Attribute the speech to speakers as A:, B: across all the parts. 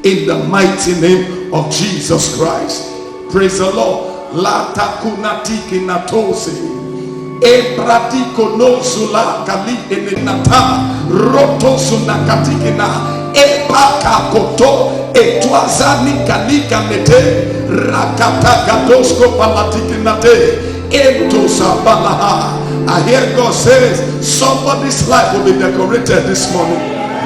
A: in the mighty name of Jesus Christ. Praise the Lord. La takunatiki natose. Ebradiko no zula kali enenata. Roto sunakatiki na. Epaka koto. Etwazani kalika nete. Rakata gadosko palatiki nate. Ento sabalaha. I hear God says somebody's life will be decorated this morning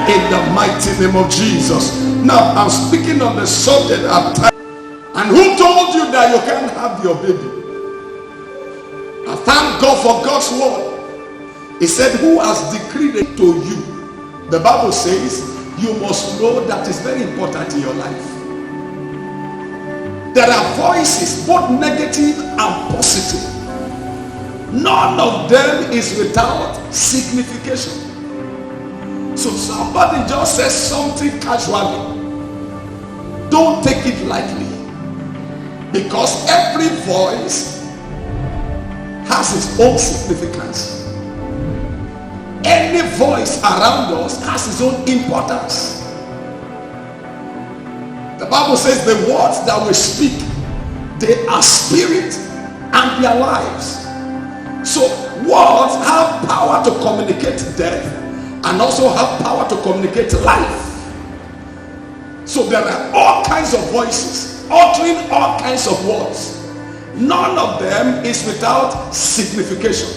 A: in the mighty name of Jesus. Now I'm speaking on the subject of time. And who told you that you can't have your baby? I thank God for God's word. He said, who has decreed it to you? The Bible says you must know that is very important in your life. There are voices, both negative and positive. None of them is without signification. So somebody just says something casually, don't take it lightly, because every voice has its own significance. Any voice around us has its own importance. The Bible says the words that we speak, they are spirit and their lives. So words have power to communicate death and also have power to communicate life. So there are all kinds of voices uttering all kinds of words. None of them is without signification.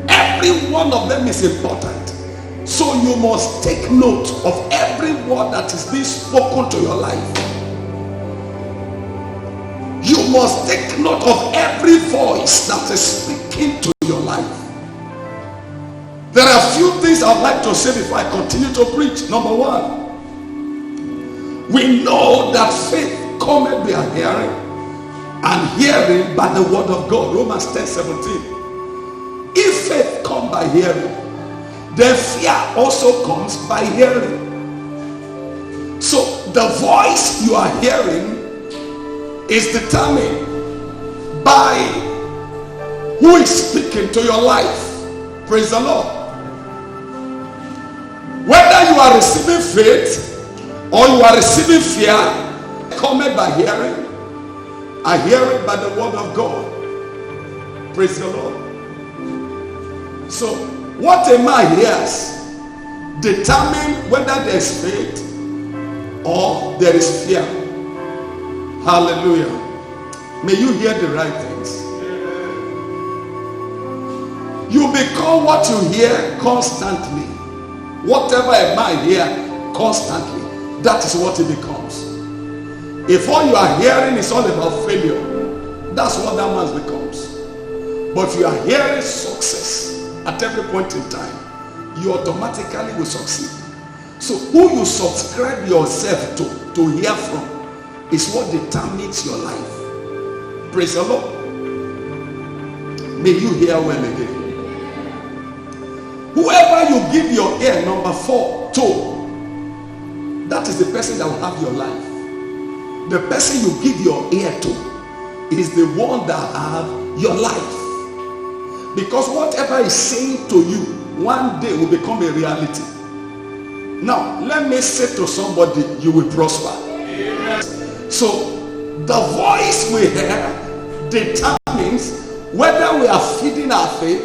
A: Every one of them is important. So you must take note of every word that is being spoken to your life. You must take note of every voice that is speaking to your life. There are a few things I'd like to say before I continue to preach. Number one, we know that faith cometh by hearing, and hearing by the word of God. Romans 10:17. If faith comes by hearing, then fear also comes by hearing. So the voice you are hearing is determined by who is speaking to your life. Praise the Lord. Whether you are receiving faith or you are receiving fear, cometh by hearing. I hear it by the word of God. Praise the Lord. So what a man hears determines whether there is faith or there is fear. Hallelujah. May you hear the right things. You become what you hear constantly. Whatever a man hears constantly, that is what he becomes. If all you are hearing is all about failure, that's what that man becomes. But if you are hearing success at every point in time, you automatically will succeed. So who you subscribe yourself to hear from is what determines your life. Praise the Lord. May you hear well again. Whoever you give your ear, number 4, to, that is the person that will have your life. The person you give your ear to is the one that have your life. Because whatever is saying to you, one day will become a reality. Now, let me say to somebody, you will prosper. So, the voice we hear determines whether we are feeding our faith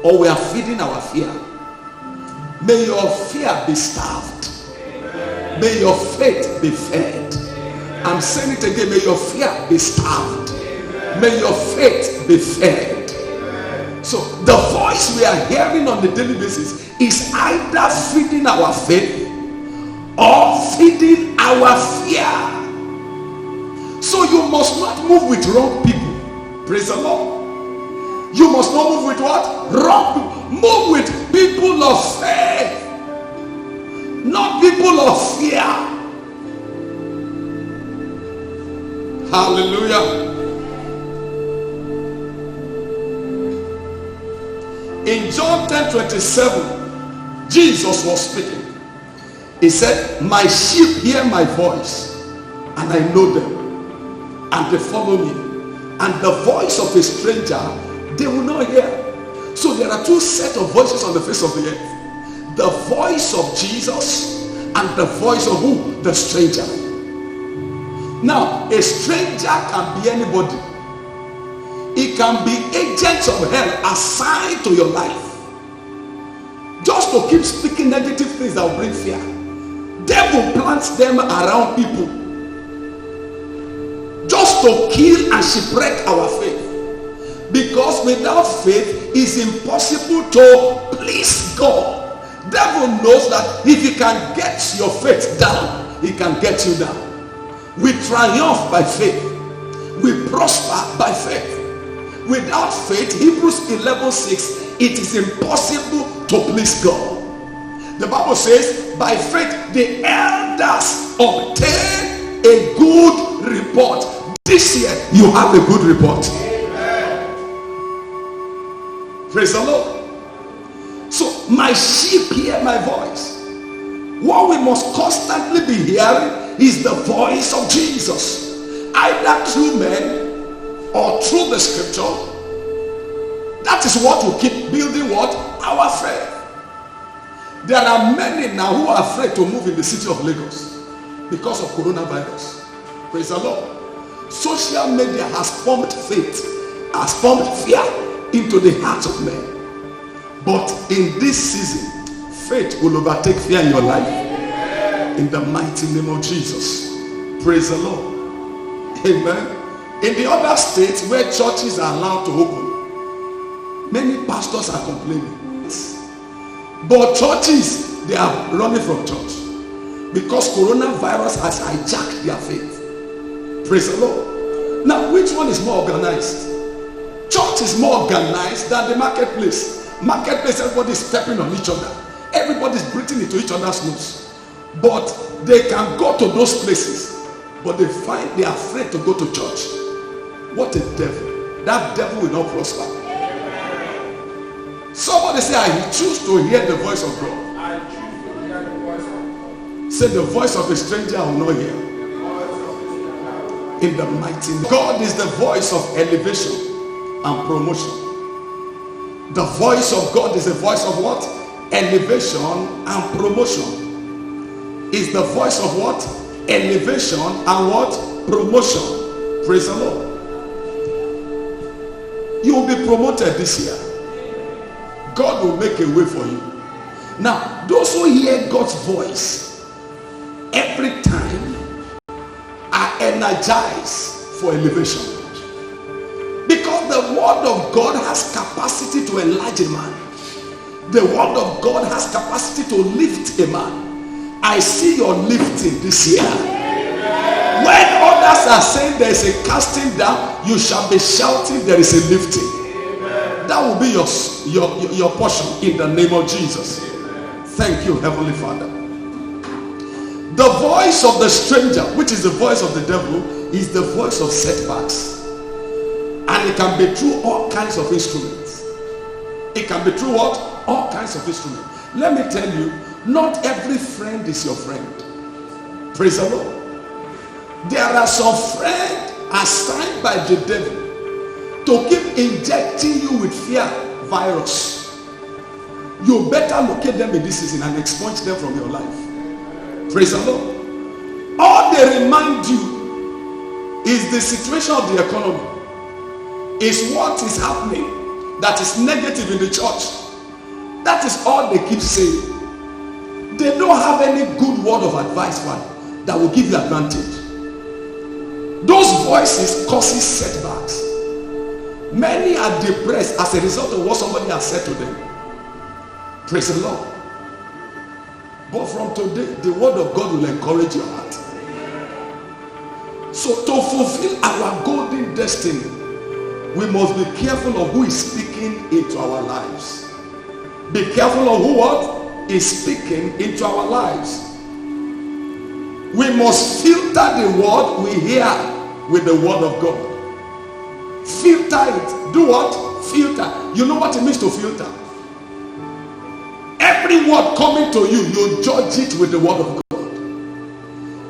A: or we are feeding our fear. May your fear be starved. May your faith be fed. I'm saying it again. May your fear be starved. May your faith be fed. So the voice we are hearing on the daily basis is either feeding our faith or feeding our fear. So you must not move with wrong people. Praise the Lord. You must not move with what? Wrong people. Move with people of faith, not people of fear. Hallelujah. In John 10:27, Jesus was speaking. He said, my sheep hear my voice, and I know them, and they follow me. And the voice of a stranger they will not hear. So there are two sets of voices on the face of the earth. The voice of Jesus and the voice of who? The stranger. Now, a stranger can be anybody. It can be agents of hell assigned to your life, just to keep speaking negative things that will bring fear. Devil plants them around people just to kill and shipwreck our faith. Because without faith, it's impossible to please God. Devil knows that if he can get your faith down, he can get you down. We triumph by faith. We prosper by faith. Without faith, Hebrews 11:6, it is impossible to please God. The Bible says, by faith the elders obtained a good report. This year, you have a good report. Praise the Lord. So my sheep hear my voice. What we must constantly be hearing is the voice of Jesus, either through men or through the scripture. That is what will keep building what? Our faith. There are many now who are afraid to move in the city of Lagos because of coronavirus. Praise the Lord. Social media has pumped faith, has pumped fear into the hearts of men. But in this season, faith will overtake fear in your life. In the mighty name of Jesus. Praise the Lord. Amen. In the other states where churches are allowed to open, many pastors are complaining. But churches, they are running from church because coronavirus has hijacked their faith. Praise the Lord. Now, which one is more organized? Church is more organized than the marketplace. Marketplace, everybody is stepping on each other. Everybody is breathing into each other's nose. But they can go to those places, but they find they are afraid to go to church. What a devil. That devil will not prosper. Somebody say, I choose to hear the voice of God. I choose to hear the voice of God. Say, the voice of a stranger I will not hear. In the mighty name. God is the voice of elevation and promotion. The voice of God is the voice of what? Elevation and promotion. Is the voice of what? Elevation and what? Promotion. Praise the Lord. You will be promoted this year. God will make a way for you. Now, those who hear God's voice every time are energized for elevation. Because the word of God has capacity to enlarge a man. The word of God has capacity to lift a man. I see your lifting this year. When others are saying there is a casting down, you shall be shouting there is a lifting. That will be your portion in the name of Jesus. Thank you, Heavenly Father. The voice of the stranger, which is the voice of the devil, is the voice of setbacks. And it can be through all kinds of instruments. It can be through what? All kinds of instruments. Let me tell you, not every friend is your friend. Praise the Lord. There are some friends assigned by the devil to keep injecting you with fear virus. You better locate them in this season and expunge them from your life. Praise the Lord. All they remind you is the situation of the economy. Is what is happening that is negative in the church. That is all they keep saying. They don't have any good word of advice that will give you advantage. Those voices causes setbacks. Many are depressed as a result of what somebody has said to them. Praise the Lord. But from today, the word of God will encourage your heart. So to fulfill our golden destiny, we must be careful of who is speaking into our lives. Be careful of who what is speaking into our lives. We must filter the word we hear with the word of God. Filter it. Do what? Filter. You know what it means to filter? Every word coming to you, you judge it with the word of God.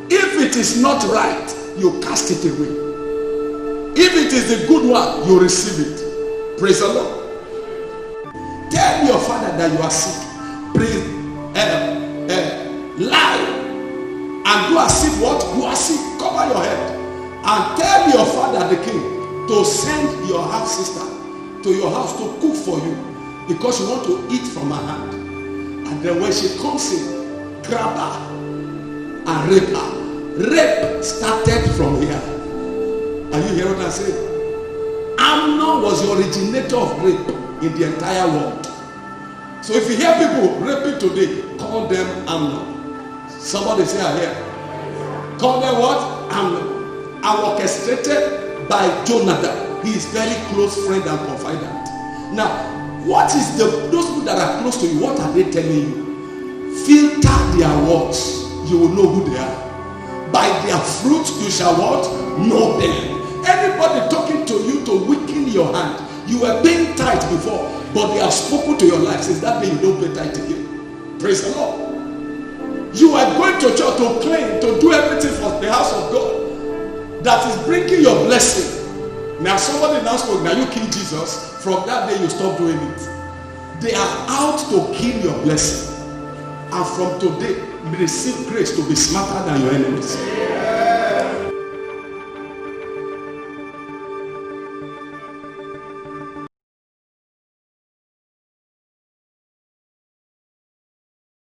A: If it is not right, you cast it away. If it is a good one, you receive it. Praise the Lord. Tell your father that you are sick. Praise, lie, and do as if what? You are sick. Cover your head. and tell your father the king to send your half sister to your house to cook for you because you want to eat from her hand. And then when she comes in, grab her and rape her. Rape started from here. Are you hearing what I say? Amnon was the originator of rape in the entire world. So if you hear people raping today, call them Amnon. Somebody say I hear. Call them what? Amnon. And orchestrated by Jonadab. He is very close friend and confidant. Now, what is those people that are close to you, what are they telling you? Filter their words. You will know who they are. By their fruit you shall what? Know them. Anybody talking to you to weaken your hand, you were paying tithe before, but they have spoken to your life. Since that day you don't pay tithe again. Praise the Lord. You are going to church to claim, to do everything for the house of God that is bringing your blessing. Now somebody now spoke, now you kill Jesus. From that day you stop doing it. They are out to kill your blessing. And from today, receive grace to be smarter than your enemies.